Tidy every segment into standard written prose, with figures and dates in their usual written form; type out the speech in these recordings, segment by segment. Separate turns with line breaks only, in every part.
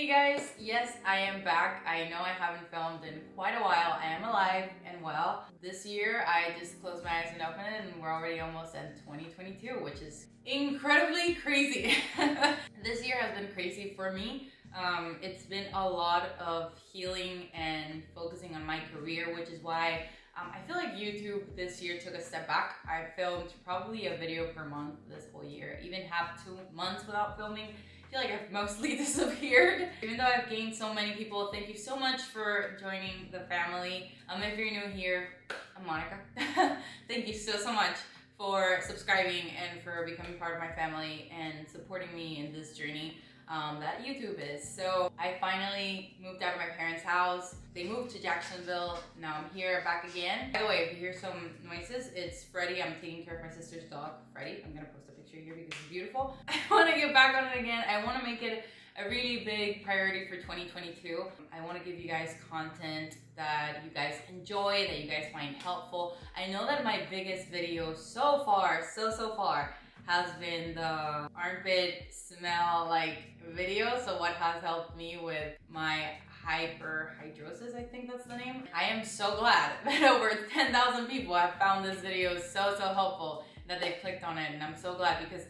Hey guys, yes, I am back. I know I haven't filmed in quite a while. I am alive and well. This year, I just closed my eyes and opened it and we're already almost at 2022, which is incredibly crazy. This year has been crazy for me. It's been a lot of healing and focusing on my career, which is why I feel like YouTube this year took a step back. I filmed probably a video per month this whole year. Even have 2 months without filming. I feel like I've mostly disappeared. Even though I've gained so many people, thank you so much for joining the family. If you're new here, I'm Monica. Thank you so much for subscribing and for becoming part of my family and supporting me in this journey that YouTube is. So I finally moved out of my parents' house. They moved to Jacksonville. Now I'm here back again. By the way, if you hear some noises, it's Freddie. I'm taking care of my sister's dog, Freddie. I'm gonna post a picture here because it's beautiful. I wanna get back on it again. I wanna make it a really big priority for 2022. I want to give you guys content that you guys enjoy, that you guys find helpful. I know that my biggest video so far has been the armpit smell video. So what has helped me with my hyperhidrosis, I think that's the name. I am so glad that over 10,000 people have found this video so helpful that they clicked on it, and I'm so glad because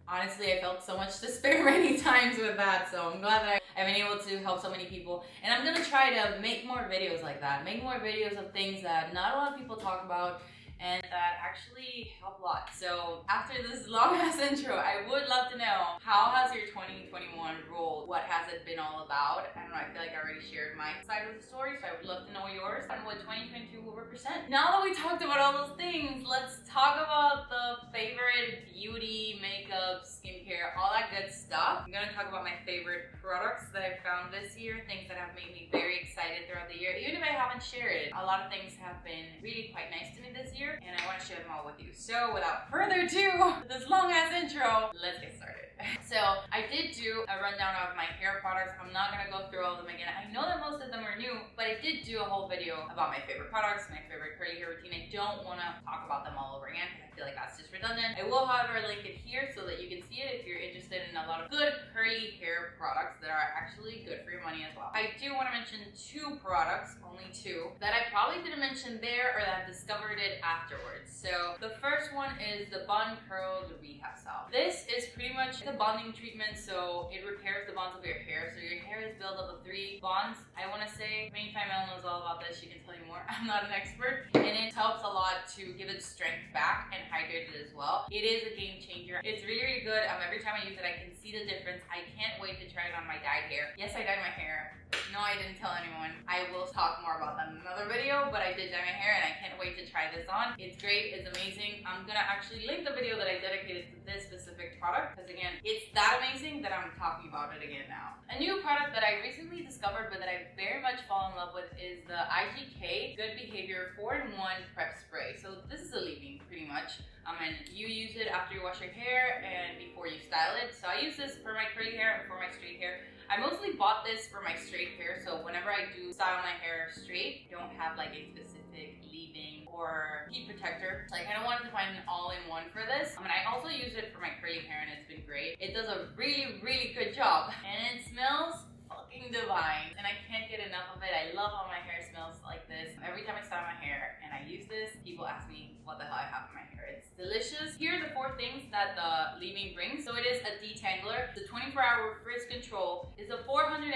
honestly, I felt so much despair many times with that, so I'm glad that I've been able to help so many people. And I'm gonna try to make more videos like that, make more videos of things that not a lot of people talk about and that actually help a lot. So after this long ass intro, I would love to know, how has your 2021 rolled? What has it been all about? I don't know, I feel like I already shared my side of the story, so I would love to know yours and what 2022 will represent. Now that we talked about all those things, let's talk about the favorite beauty, makeup, skincare, all that good stuff. I'm gonna talk about my favorite products that I've found this year, things that have made me very excited throughout the year. Even if I haven't shared it, a lot of things have been really quite nice to me this year, and I want to share them all with you. So without further ado, this long ass intro, let's get started. So I did do a rundown of my hair products. I'm not gonna go through all of them again. I know that most of them are new, but I did do a whole video about my favorite products, my favorite curly hair routine. I don't want to talk about them all over again because I feel like that's just redundant. I will, however, link it here so that you can see it if you're interested in a lot of good curly hair products that are actually good for your money as well. I do want to mention 2 products, only 2, that I probably didn't mention there or that I discovered it afterwards. So the first one is the Bond Curl Rehab Salve. This is pretty much a bonding treatment, so it repairs the bonds of your hair. So your hair is built up of 3 bonds. I want to say, Main Female knows all about this. She can tell you more. I'm not an expert. And it helps a lot to give it strength back and hydrate it as well. It is a game changer. It's really good. Every time I use it, I can see the difference. I can't wait to try it on my dyed hair. Yes, I dyed my hair. No, I didn't tell anyone. I will talk more about that in another video, but I did dye my hair and I can't wait to try this on. It's great, it's amazing. I'm gonna actually link the video that I dedicated to this specific product because again, it's that amazing that I'm talking about it again now. A new product that I recently discovered but that I very much fall in love with is the IGK Good Behavior 4-in-1 Prep Spray. So this is a leave-in pretty much. And you use it after you wash your hair and before you style it. So I use this for my curly hair and for my straight hair. I mostly bought this for my straight hair, so whenever I do style my hair straight, I don't have like a specific leave-in or heat protector. So I kind of wanted to find an all-in-one for this. And I also use it for my curly hair and it's been great. It does a really good job and it smells fucking divine and I can't get enough of it. I love how my hair smells like this. Every time I style my hair and I use this, people ask me what the hell I have in my hair. It's delicious. Here are the 4 things that the leave-in brings. So it is a detangler, the 24-hour frizz control, is a 450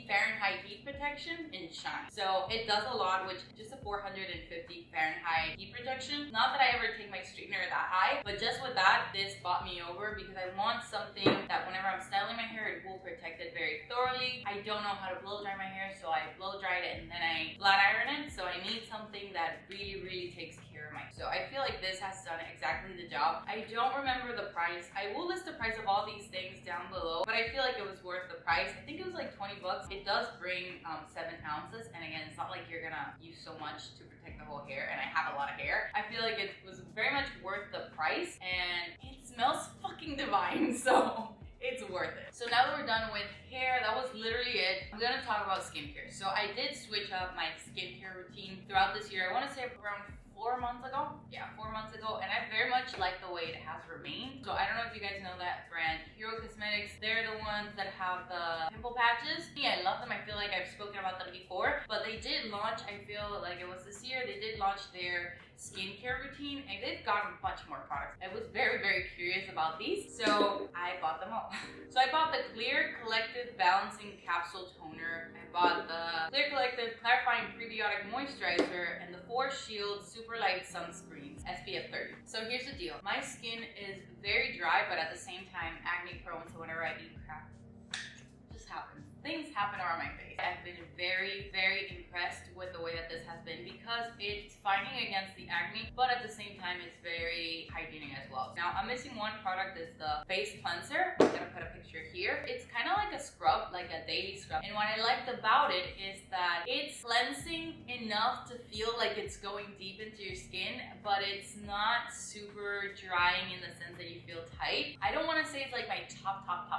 Fahrenheit heat protection in shine. So it does a lot, which just a 450 Fahrenheit heat protection. Not that I ever take my straightener that high, but just with that, this bought me over because I want something that whenever I'm styling my hair, it will protect it very thoroughly. I don't know how to blow dry my hair, so I blow dried it and then I flat iron it. So I need something that really takes care of my hair. So I feel like this has done exactly the job. I don't remember the price. I will list the price of all these things down below, but I feel like it was worth the price. I think it was like 20 bucks. It does bring 7 ounces, and again, it's not like you're gonna use so much to protect the whole hair, and I have a lot of hair. I feel like it was very much worth the price, and it smells fucking divine, so it's worth it. So now that we're done with hair, that was literally it. I'm gonna talk about skincare. So I did switch up my skincare routine throughout this year. I wanna say around 4 months ago. Yeah, 4 months ago. And I very much like the way it has remained. So I don't know if you guys know that brand, Hero Cosmetics. They're the ones that have the pimple patches. Yeah, I love them. I feel like I've spoken about them before, but they did launch, I feel like it was this year, they did launch their skincare routine, and they've gotten a bunch more products. I was very, very curious about these, so I bought them all. So I bought the Clear Collective Balancing Capsule Toner, I bought the Clear Collective Clarifying Prebiotic Moisturizer, and the 4 Shield Super Light Sunscreens, SPF 30. So here's the deal. My skin is very dry, but at the same time acne prone, so whenever I eat crap, it just happens. Things happen around my face. I've been very, very impressed with the way that this has been because it's fighting against the acne, but at the same time, it's very hygienic as well. Now, I'm missing one product. It's the face cleanser. I'm gonna put a picture here. It's kind of like a scrub, like a daily scrub. And what I liked about it is that it's cleansing enough to feel like it's going deep into your skin, but it's not super drying in the sense that you feel tight. I don't want to say it's like my top #1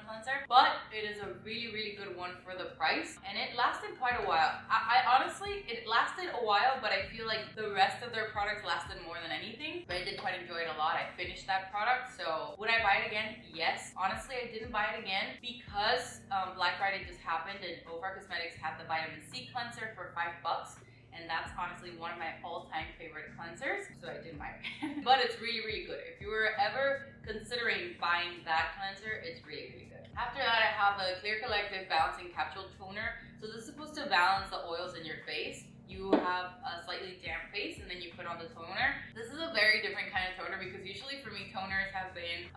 cleanser, but it is a really, really good one for the price, and it lasted quite a while. I honestly, it lasted a while, but I feel like the rest of their products lasted more than anything, but I did quite enjoy it a lot. I finished that product, so would I buy it again? Yes. Honestly, I didn't buy it again because Black Friday just happened, and Over Cosmetics had the vitamin C cleanser for $5, and that's honestly one of my all-time favorite cleansers, so I didn't buy it. But it's really, really good. If you were ever considering buying that cleanser, it's really, really good. After that, I have the Clear Collective Balancing Capsule Toner. So this is supposed to balance the oils in your face. You have a slightly damp face, and then you put on the toner. This is a very different kind of toner because usually for me, toners have been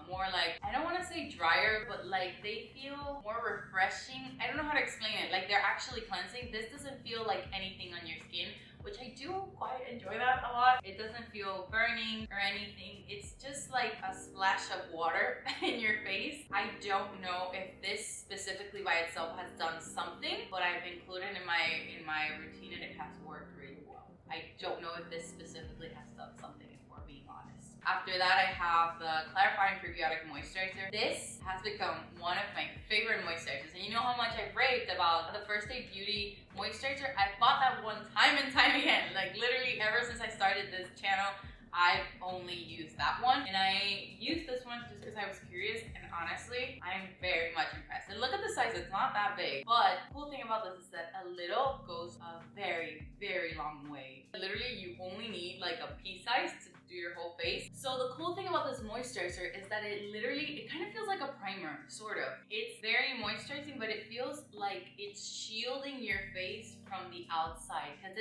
more like, I don't want to say drier, but like they feel more refreshing. I don't know how to explain it. Like they're actually cleansing. This doesn't feel like anything on your skin, which I do quite enjoy that a lot. It doesn't feel burning or anything. It's just like a splash of water in your face. I don't know if this specifically by itself has done something, but I've included in my routine and it has worked really well. I don't know if this specifically has done something, if we're being honest. After that, I have the Clarifying Prebiotic Moisturizer. This has become one of my favorite moisturizers, and you know how much I've raved about the First Aid Beauty moisturizer. I bought that one time and time again. Like literally ever since I started this channel, I've only used that one, and I used this one just because I was curious, and honestly, I'm very much impressed. And look at the size, it's not that big, but the cool thing about this is that a little goes a very, very long way. Literally, you only need like a pea size to do your whole face. So the cool thing about this moisturizer is that it kind of feels like a primer, sort of. It's very moisturizing, but it feels like it's shielding your face from the outside, because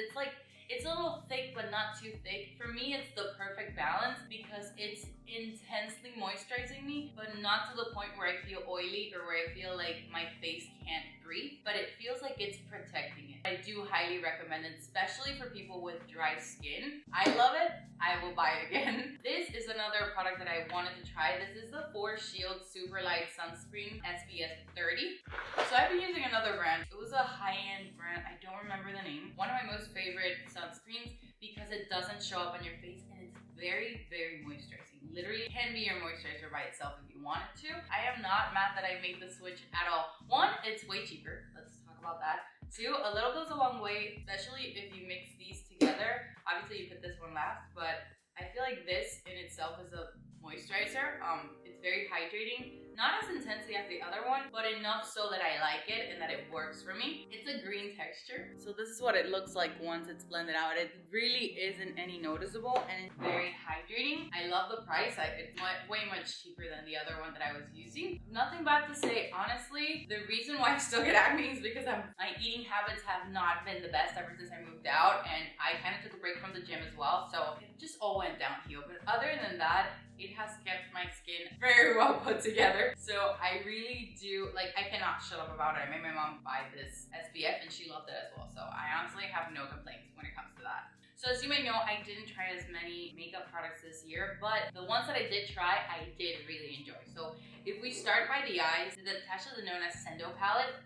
it's a little thick, but not too thick. For me, it's the perfect balance because it's intensely moisturizing me, but not to the point where I feel oily or where I feel like my face can't breathe, but it feels like it's protecting it. I do highly recommend it, especially for people with dry skin. I love it. I will buy it again. This is another product that I wanted to try. This is the 4 Shield Super Light Sunscreen SPF 30. So I've been using another brand. It was a high-end brand. I don't remember the name. One of my most favorite sunscreens because it doesn't show up on your face, and it's very, very moisturizing. Literally can be your moisturizer by itself if you wanted to. I am not mad that I made the switch at all. One, it's way cheaper. Let's talk about that. Two, a little goes a long way, especially if you mix these together. Obviously you put this one last, but I feel like this in itself is a moisturizer. It's very hydrating. Not as intensely as the other one, but enough so that I like it and that it works for me. It's a green texture. So this is what it looks like once it's blended out. It really isn't any noticeable, and it's very hydrating. I love the price. It's way much cheaper than the other one that I was using. Nothing bad to say, honestly. The reason why I still get acne is because my eating habits have not been the best ever since I moved out, and I kind of took a break from the gym as well, so it just all went downhill. But other than that, it has kept my skin very well put together. So I really do, like, I cannot shut up about it. I made my mom buy this SPF and she loved it as well. So I honestly have no complaints when it comes to that. So as you may know, I didn't try as many makeup products this year, but the ones that I did try, I did really enjoy. So if we start by the eyes, the Tasha Denona Sendo palette,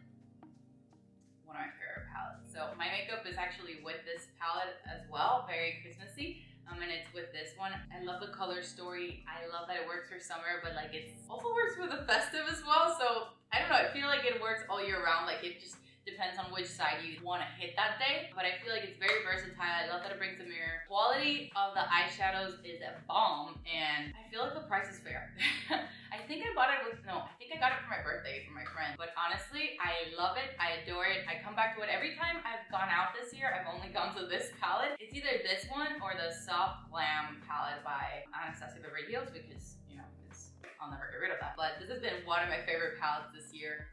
one of my favorite palettes. So my makeup is actually with this palette as well, very Christmassy. And it's with this one. I love the color story. I love that it works for summer, but like it also works for the festive as well. So I don't know, I feel like it works all year round. Like it just depends on which side you want to hit that day. But I feel like it's very versatile. I love that it brings a mirror. Quality of the eyeshadows is a bomb, and I feel like the price is fair. I think I got it for my birthday for my friend. But honestly, I love it. I adore it. I come back to it every time I've gone out this year. I've only gone to this palette. It's either this one or the Soft Glam palette by Anastasia Beverly Hills because, you know, I'll never get rid of that. But this has been one of my favorite palettes this year.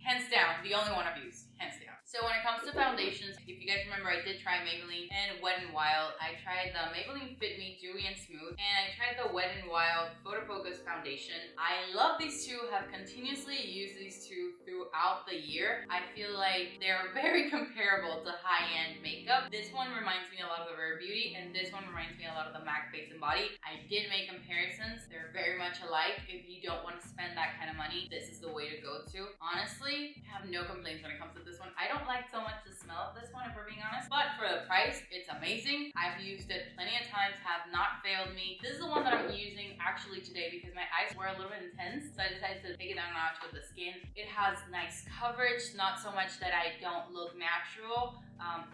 Hands down, the only one I've used. Hands down. So when it comes to foundations, if you guys remember, I did try Maybelline and Wet n Wild. I tried the Maybelline Fit Me Dewy and Smooth, and I tried the Wet n Wild Photo Focus Foundation. I love these two, have continuously used these two throughout the year. I feel like they're very comparable to high-end makeup. This one reminds me a lot of the Rare Beauty, and this one reminds me a lot of the MAC Face and Body. I did make comparisons. They're very much alike. If you don't want to spend that kind of money, this is the way to go to. Honestly, I have no complaints when it comes to this one. I don't like so much the smell of this one, if we're being honest, but for the price, it's amazing. I've used it plenty of times, have not failed me. This is the one that I'm using actually today because my eyes were a little bit intense, so I decided to take it down a notch with the skin. It has nice coverage, not so much that I don't look natural,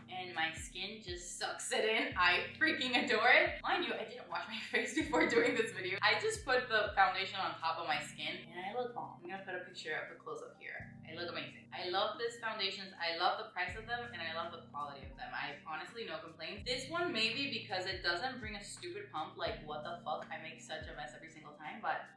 and my skin just sucks it in. I freaking adore it. Mind you, I didn't wash my face before doing this video. I just put the foundation on top of my skin, and I look bomb. I'm gonna put a picture of the close-up here. I look amazing. I love this foundations. I love the price of them, and I love the quality of them. I honestly no complaints. This one maybe because it doesn't bring a stupid pump, like what the fuck, I make such a mess every single time, but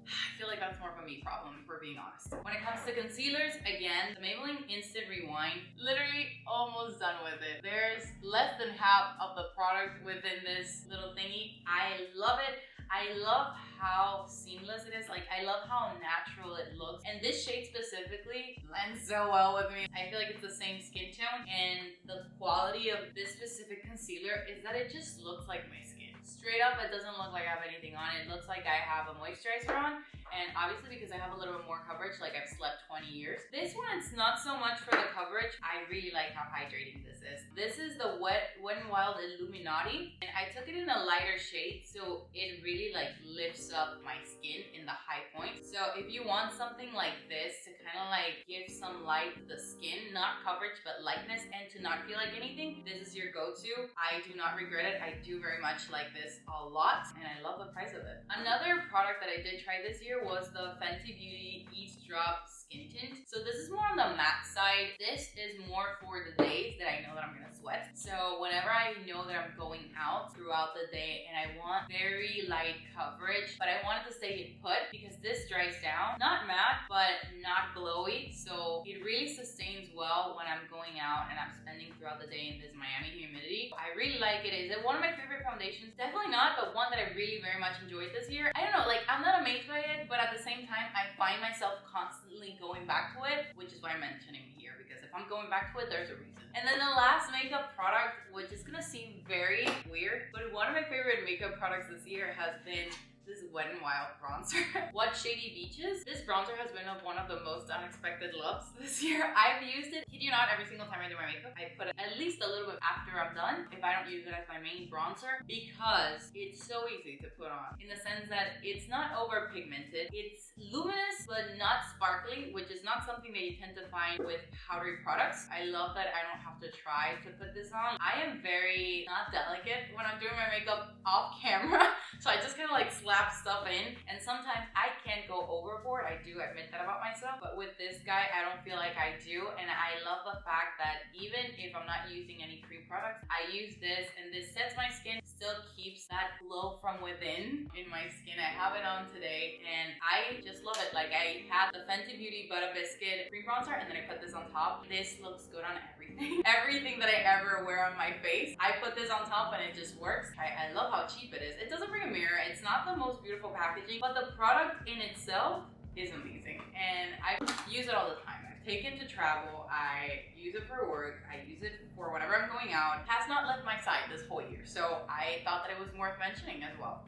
I feel like that's more of a me problem, if we're being honest. When it comes to concealers, again, the Maybelline Instant Rewind, literally almost done with it. There's less than half of the product within this little thingy. I love it. I love how seamless it is. Like, I love how natural it looks. And this shade specifically blends so well with me. I feel like it's the same skin tone. And the quality of this specific concealer is that it just looks like my skin. Straight up, it doesn't look like I have anything on. It looks like I have a moisturizer on. And obviously because I have a little bit more coverage, like I've slept 20 years. This one, it's not so much for the coverage. I really like how hydrating this is. This is the Wet n Wild Illuminati. And I took it in a lighter shade, so it really like lifts up my skin in the high point. So if you want something like this to kind of like give some light to the skin, not coverage, but lightness, and to not feel like anything, this is your go-to. I do not regret it. I do very much like this a lot, and I love the price of it. Another product that I did try this year was the Fenty Beauty Eavesdrop Skin Tint. So this is more on the matte side. This is more for the days that I know that I'm gonna sweat. So whenever I know that I'm going out throughout the day and I want very light coverage, but I want it to stay put because this dries down. Not matte, but not glowy. So it really sustains well when I'm going out and I'm spending throughout the day in this Miami humidity. I really like it. Is it one of my favorite foundations? Definitely not, but one that I really very much enjoyed this year. I don't know, like I'm not amazed by it, but at the same time, I find myself constantly going back to it, which is why I'm mentioning it here, because if I'm going back to it, there's a reason. And then the last makeup product, which is gonna seem very weird, but one of my favorite makeup products this year has been this Wet n Wild bronzer. What Shady Beaches? This bronzer has been one of the most unexpected looks this year. I've used it, kid you not, every single time I do my makeup. I put it at least a little bit after I'm done, if I don't use it as my main bronzer, because it's so easy to put on. In the sense that it's not over pigmented. It's luminous, but not sparkly, which is not something that you tend to find with powdery products. I love that I don't have to try to put this on. I am very not delicate when I'm doing my makeup off camera, so I just kind of like slap stuff in, and sometimes I can go overboard. I do admit that about myself, but with this guy, I don't feel like I do, and I love the fact that even if I'm not using any cream products, I use this, and this sets my skin, still keeps that glow from within in my skin. I have it on today, and I just love it. Like, I had the Fenty Beauty Butter Biscuit cream bronzer, and then I put this on top. This looks good on everything. Everything that I ever wear on my face, I put this on top, and it just works. I love how cheap it is. It doesn't bring a mirror. It's not the most beautiful packaging, but the product in itself is amazing, and I use it all the time. I've taken to travel, I use it for work, I use it for whenever I'm going out. It has not left my side this whole year, so I thought that it was worth mentioning as well.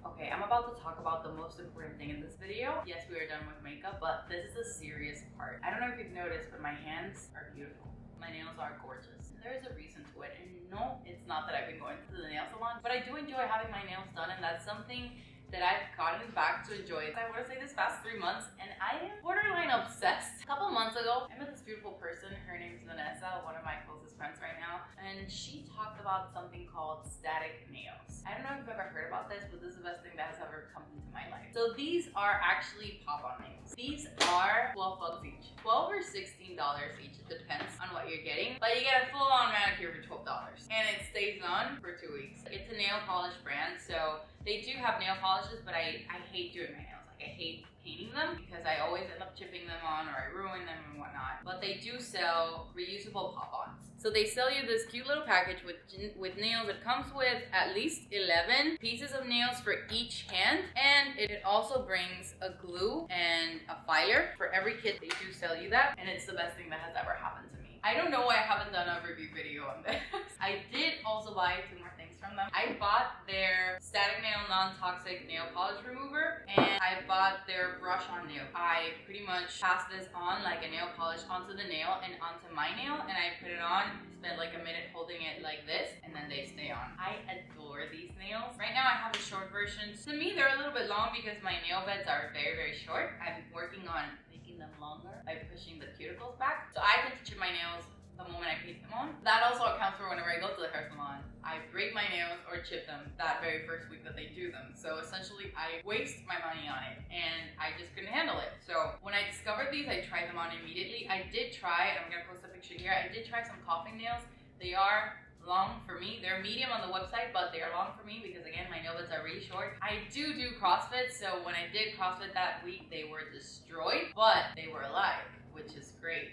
Okay, I'm about to talk about the most important thing in this video. Yes, we are done with makeup, but this is the serious part. I don't know if you've noticed, but my hands are beautiful. My nails are gorgeous. And there is a reason to it. And no, it's not that I've been going to the nail salon, but I do enjoy having my nails done, and that's something that I've gotten back to enjoy. I want to say this past 3 months, and I am borderline obsessed. A couple months ago, I met this beautiful person. Her name's Vanessa, one of my closest friends right now, and she talked about something called static nails. I don't know if you've ever heard about this, but this is the best thing that has ever come into my life. So these are actually pop-on nails. These are 12 bucks each. 12 or $16 each, it depends on what you're getting. But you get a full-on manicure for $12. And it stays on for 2 weeks. It's a nail polish brand, so they do have nail polishes, but I hate doing my nails. Like, I hate painting them because I always end up chipping them on or I ruin them and whatnot. But they do sell reusable pop-ons. So they sell you this cute little package with nails. It comes with at least 11 pieces of nails for each hand, and it also brings a glue and a filer. For every kit they do sell you that, and it's the best thing that has ever happened to me. I don't know why I haven't done a review video on this. I did also buy 2 more things from them. I bought their static nail non-toxic nail polish remover, and I bought their brush on nail. I pretty much pass this on like a nail polish onto the nail and onto my nail, and I put it on, spend like a minute holding it like this, and then they stay on. I adore these nails. Right now I have a short version. To me, they're a little bit long because my nail beds are very, very short. I'm working on making them longer by pushing the cuticles back. So I tend to chip my nails the moment I paint them on. That also accounts for whenever I go to the hair salon. I break my nails or chip them that very first week that they do them. So essentially I waste my money on it and I just couldn't handle it. So when I discovered these, I tried them on immediately. I did try, I'm gonna post a picture here, I did try some coughing nails. They are long for me. They're medium on the website, but they are long for me because again, my nail beds are really short. I do CrossFit, so when I did CrossFit that week, they were destroyed, but they were alive, which is great.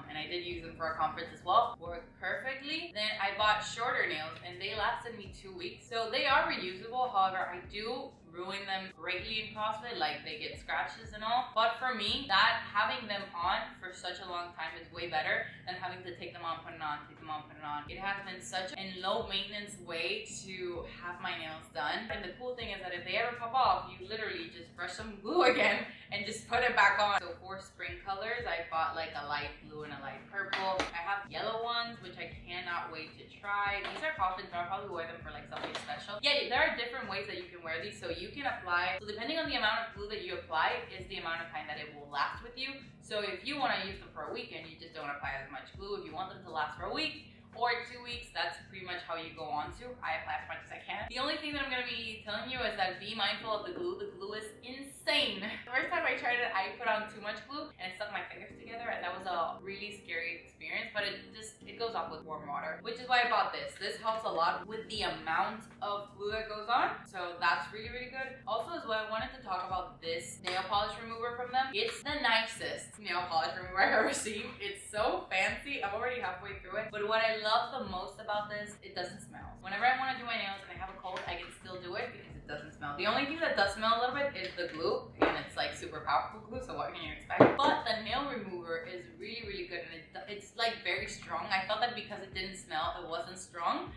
And I did use them for a conference as well. Worked perfectly. Then I bought shorter nails and they lasted me 2 weeks. So they are reusable. However, I do ruin them greatly in CrossFit, like they get scratches and all. But for me, that having them on for such a long time is way better than having to take them on, put it on, take them on, put it on. It has been such a low maintenance way to have my nails done. And the cool thing is that if they ever pop off, you literally just brush some glue again and just put it back on. So for spring colors, I bought like a light blue and a light purple. I have yellow ones, which I cannot wait to try. These are coffins, so I'll probably wear them for like something special. Yeah, there are different ways that you can wear these. So you can apply, so depending on the amount of glue that you apply is the amount of time that it will last with you. So if you want to use them for a weekend, you just don't apply as much glue. If you want them to last for a week or 2 weeks, that's pretty much how you go on to. I apply as much as I can. The only thing that I'm going to be telling you is that be mindful of the glue. The glue is insane. The first time I tried it, I put on too much glue and it stuck my fingers together, and that was a really scary experience, but it goes off with warm water, which is why I bought this. This helps a lot with the amount of glue that goes on, so that's really, really good. Also as well, I wanted to talk about this nail polish remover from them. It's the nicest nail polish remover I've ever seen. It's so fancy. I'm already halfway through it, but what I love the most about this, it doesn't smell. Whenever I want to do my nails and I have a cold, I can still do it because it doesn't smell. The only thing that does smell a little bit is the glue, and it's like super powerful glue, so what can you expect? But the nail remover is really, really good, and it's like very strong. I thought that because it didn't smell, it wasn't strong,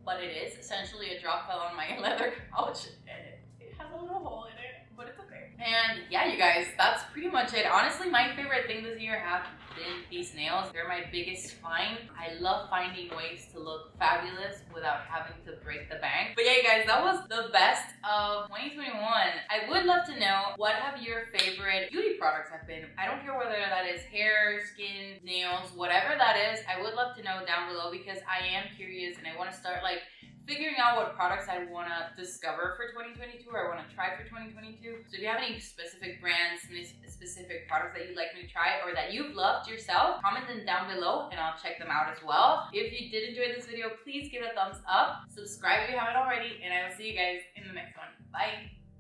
but it is. Essentially, a drop fell on my leather couch, and it has a little hole in it, but it's okay. And yeah, you guys, that's pretty much it. Honestly, my favorite thing this year have been these nails. They're my biggest find. I love finding ways to look fabulous without having to break the bank. But yeah, you guys, that was the best of 2021. I would love to know, what have your favorite beauty products have been? I don't care whether that is hair, skin, nails, whatever that is. I would love to know down below because I am curious and I want to start like figuring out what products I want to discover for 2022 or I want to try for 2022. So if you have any specific brands, specific products that you'd like me to try or that you've loved yourself, comment them down below and I'll check them out as well. If you did enjoy this video, please give it a thumbs up, subscribe if you haven't already, and I will see you guys in the next one. Bye!